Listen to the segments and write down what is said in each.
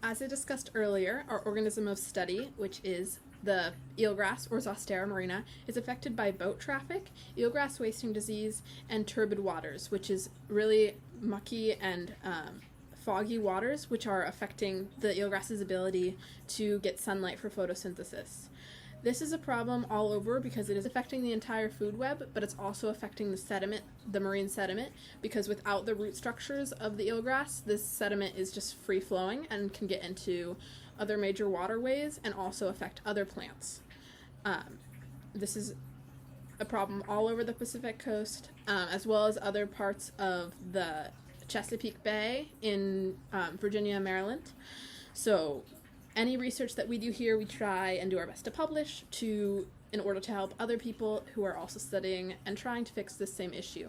As I discussed earlier, our organism of study, which is the eelgrass, or Zostera marina, is affected by boat traffic, eelgrass wasting disease, and turbid waters, which is really mucky and foggy waters, which are affecting the eelgrass's ability to get sunlight for photosynthesis. This is a problem all over because it is affecting the entire food web, but it's also affecting the sediment, the marine sediment, because without the root structures of the eelgrass, this sediment is just free-flowing and can get into other major waterways and also affect other plants. This is a problem all over the Pacific coast, as well as other parts of the Chesapeake Bay in Virginia and Maryland. So any research that we do here, we try and do our best to publish in order to help other people who are also studying and trying to fix this same issue.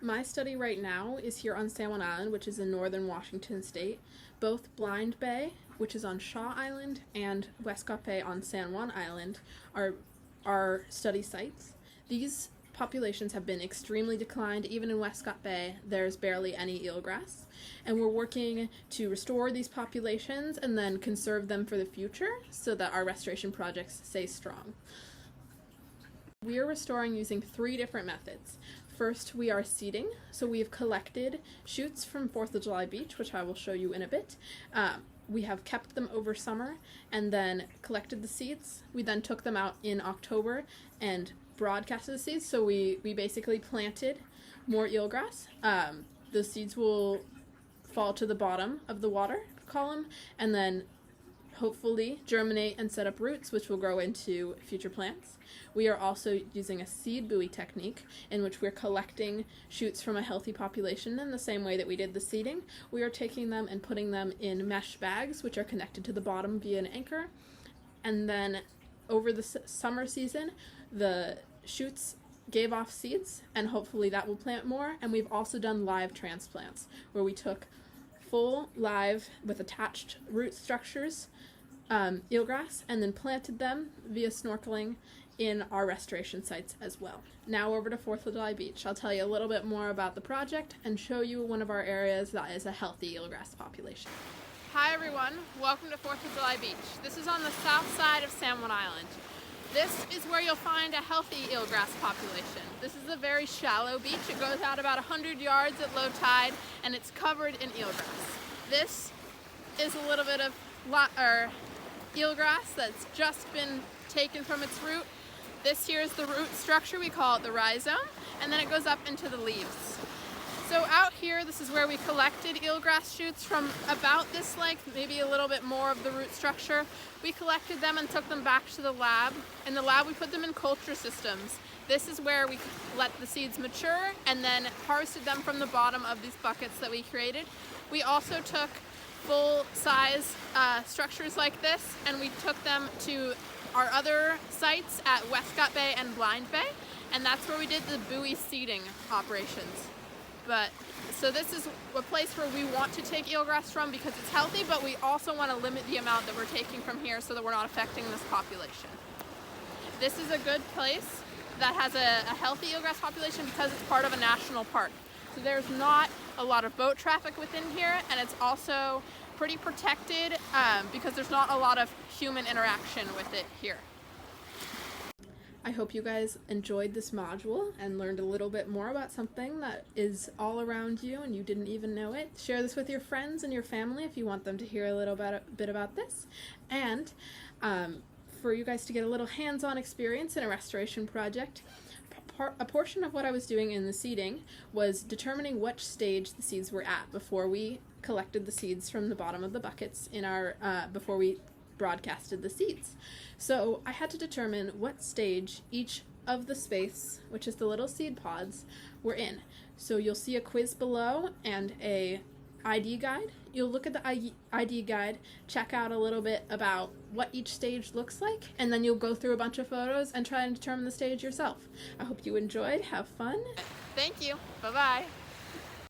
My study right now is here on San Juan Island, which is in northern Washington state. Both Blind Bay, which is on Shaw Island, and Westcott Bay on San Juan Island are study sites. These populations have been extremely declined. Even in Westcott Bay, there's barely any eelgrass. And we're working to restore these populations and then conserve them for the future so that our restoration projects stay strong. We are restoring using 3 different methods. First, we are seeding. So we have collected shoots from 4th of July Beach, which I will show you in a bit. We have kept them over summer and then collected the seeds. We then took them out in October and broadcasted the seeds. So we basically planted more eelgrass. The seeds will fall to the bottom of the water column and then hopefully germinate and set up roots, which will grow into future plants. We are also using a seed buoy technique in which we're collecting shoots from a healthy population in the same way that we did the seeding. We are taking them and putting them in mesh bags, which are connected to the bottom via an anchor. And then over the summer season, the shoots gave off seeds, and hopefully that will plant more. And we've also done live transplants, where we took full live with attached root structures eelgrass and then planted them via snorkeling in our restoration sites as well. Now over to 4th of July Beach. I'll tell you a little bit more about the project and show you one of our areas that is a healthy eelgrass population. Hi everyone, welcome to 4th of July Beach. This is on the south side of San Juan Island. This is where you'll find a healthy eelgrass population. This is a very shallow beach. It goes out about 100 yards at low tide and it's covered in eelgrass. This is a little bit of eelgrass that's just been taken from its root. This here is the root structure. We call it the rhizome, and then it goes up into the leaves. So out here, this is where we collected eelgrass shoots from about this length, maybe a little bit more of the root structure. We collected them and took them back to the lab. In the lab, we put them in culture systems. This is where we let the seeds mature and then harvested them from the bottom of these buckets that we created. We also took full-size structures like this, and we took them to our other sites at Westcott Bay and Blind Bay, and that's where we did the buoy seeding operations. So this is a place where we want to take eelgrass from because it's healthy, but we also want to limit the amount that we're taking from here so that we're not affecting this population. This is a good place that has a healthy eelgrass population because it's part of a national park. So there's not a lot of boat traffic within here, and it's also pretty protected because there's not a lot of human interaction with it here. I hope you guys enjoyed this module and learned a little bit more about something that is all around you and you didn't even know it. Share this with your friends and your family if you want them to hear a little bit about this. And for you guys to get a little hands-on experience in a restoration project, a portion of what I was doing in the seeding was determining which stage the seeds were at before we collected the seeds from the bottom of the buckets in our before we broadcasted the seeds. So I had to determine what stage each of the space, which is the little seed pods, were in. So you'll see a quiz below and a ID guide. You'll look at the ID guide, check out a little bit about what each stage looks like, and then you'll go through a bunch of photos and try and determine the stage yourself. I hope you enjoyed. Have fun. Thank you. Bye-bye.